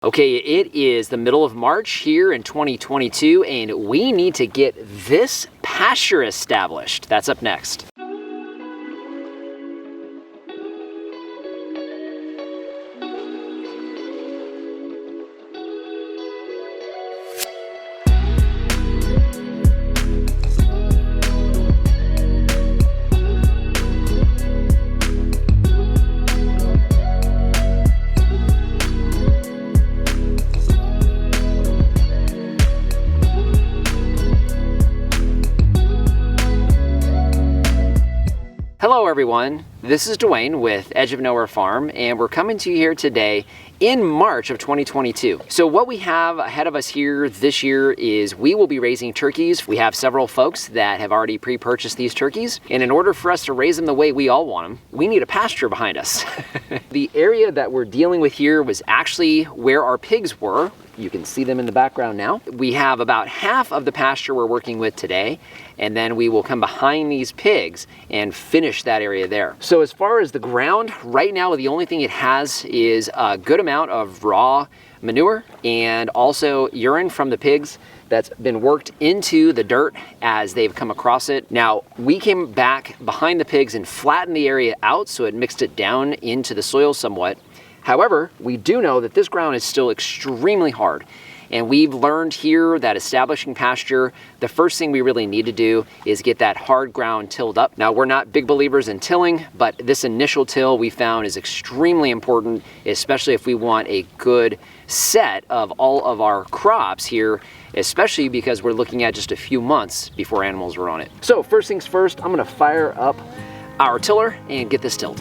Okay, it is the middle of March here in 2022, and we need to get this pasture established. That's up next. Hello everyone, this is Dwayne with Edge of Nowhere Farm, and we're coming to you here today in March of 2022. So what we have ahead of us here this year is we will be raising turkeys. We have several folks that have already pre-purchased these turkeys, and in order for us to raise them the way we all want them, we need a pasture behind us. The area that we're dealing with here was actually where our pigs were. You can see them in the background now. We have about half of the pasture we're working with today, and then we will come behind these pigs and finish that area there. So as far as the ground, right now the only thing it has is a good amount of raw manure and also urine from the pigs that's been worked into the dirt as they've come across it. Now, we came back behind the pigs and flattened the area out so it mixed it down into the soil somewhat. However, we do know that this ground is still extremely hard, and we've learned here that establishing pasture, the first thing we really need to do is get that hard ground tilled up. Now, we're not big believers in tilling, but this initial till we found is extremely important, especially if we want a good set of all of our crops here, especially because we're looking at just a few months before animals are on it. So first things first, I'm gonna fire up our tiller and get this tilled.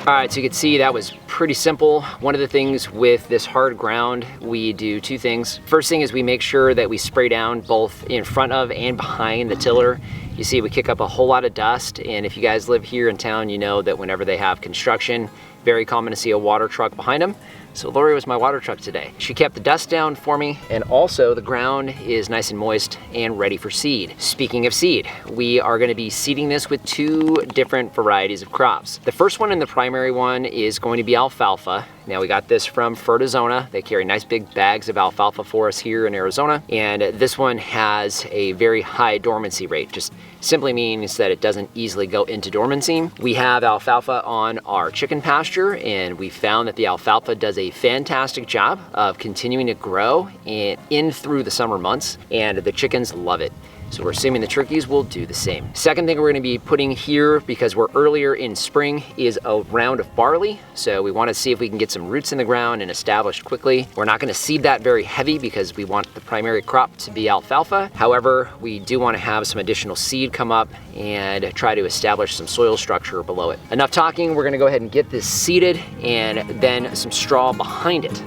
All right, so you can see that was pretty simple. One of the things with this hard ground, we do two things. First thing is we make sure that we spray down both in front of and behind the tiller. You see we kick up a whole lot of dust, and if you guys live here in town, you know that whenever they have construction, very common to see a water truck behind them. So Lori was my water truck today. She kept the dust down for me, and also the ground is nice and moist and ready for seed. Speaking of seed, we are gonna be seeding this with two different varieties of crops. The first one and the primary one is going to be alfalfa. Now we got this from Arizona. They carry nice big bags of alfalfa for us here in Arizona. And this one has a very high dormancy rate. Just simply means that it doesn't easily go into dormancy. We have alfalfa on our chicken pasture, and we found that the alfalfa does a fantastic job of continuing to grow in through the summer months, and the chickens love it. So we're assuming the turkeys will do the same. Second thing we're gonna be putting here, because we're earlier in spring, is a round of barley. So we wanna see if we can get some roots in the ground and established quickly. We're not gonna seed that very heavy because we want the primary crop to be alfalfa. However, we do wanna have some additional seed come up and try to establish some soil structure below it. Enough talking, we're gonna go ahead and get this seeded and then some straw behind it.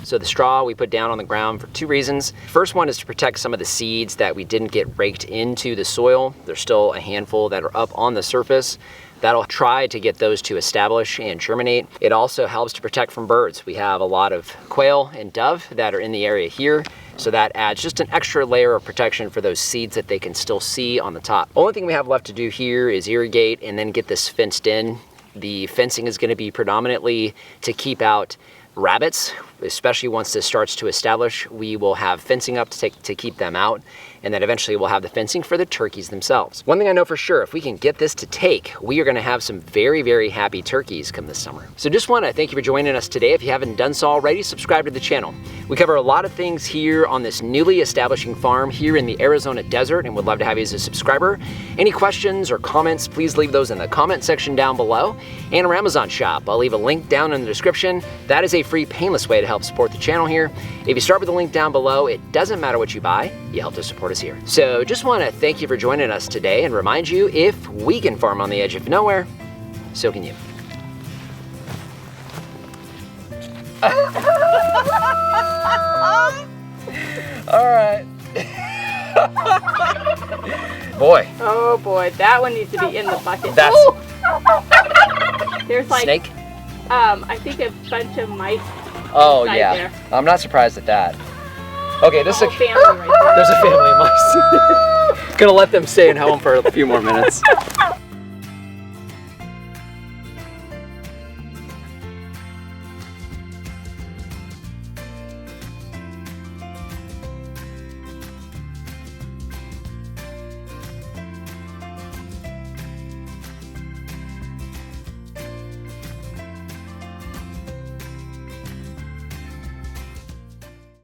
So the straw we put down on the ground for two reasons. First one is to protect some of the seeds that we didn't get raked into the soil. There's still a handful that are up on the surface. That'll try to get those to establish and germinate. It also helps to protect from birds. We have a lot of quail and dove that are in the area here, so that adds just an extra layer of protection for those seeds that they can still see on the top. Only thing we have left to do here is irrigate and then get this fenced in. The fencing is going to be predominantly to keep out rabbits. especially once this starts to establish. We will have fencing up to keep them out, and then eventually we'll have the fencing for the turkeys themselves. One thing I know for sure, if we can get this to take, we are gonna have some very, very happy turkeys come this summer. So just wanna thank you for joining us today. If you haven't done so already, subscribe to the channel. We cover a lot of things here on this newly establishing farm here in the Arizona desert, and would love to have you as a subscriber. Any questions or comments, please leave those in the comment section down below, and our Amazon shop. I'll leave a link down in the description. That is a free, painless way to help support the channel here. If you start with the link down below, it doesn't matter what you buy, you help to support us here. So just want to thank you for joining us today and remind you, if we can farm on the edge of nowhere, so can you. All right. Boy. Oh boy, that one needs to be in the bucket. That's There's like snake. I think a bunch of mice. Oh inside yeah, there. I'm not surprised at that. Okay, this is Whole family right there. there's a family of mice. Gonna let them stay in home for a few more minutes.